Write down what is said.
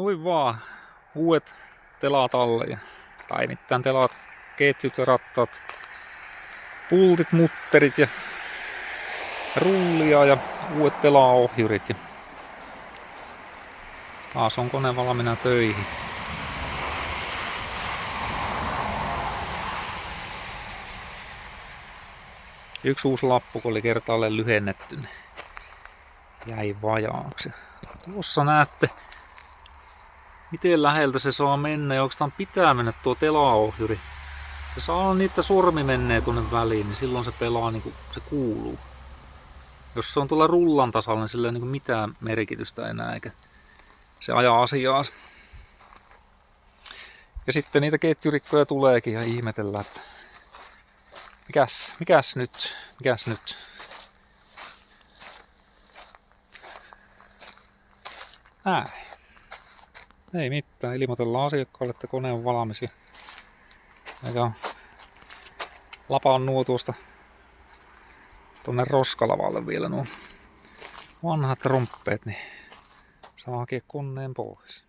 Noin vaan uudet telat alle ja päivittäin telat, ketjut ja rattaat, pultit, mutterit ja rullia ja uudet telaohjurit. Ja taas on kone valmiina töihin. Yksi uusi lappu, kun oli kertaalleen lyhennetty, niin jäi vajaaksi. Tuossa näette, miten läheltä se saa mennä ja oikeastaan pitää mennä tuo telaohjuri. Se saa niitä sormi menee tuonne väliin, niin silloin se pelaa niin kuin se kuuluu. Jos se on tuolla rullan tasalla, niin sillä ei niin mitään merkitystä enää, eikä se ajaa asiaa. Ja sitten niitä ketjurikkoja tuleekin ja ihmetellään, että mikäs nyt. Näin. Ei mitään, ilmoitellaan asiakkaalle, että kone on valmis. Ja lapaan nuo tuosta tuonne roskalavalle vielä nuo vanhat romppeet, niin saa hakea koneen pois.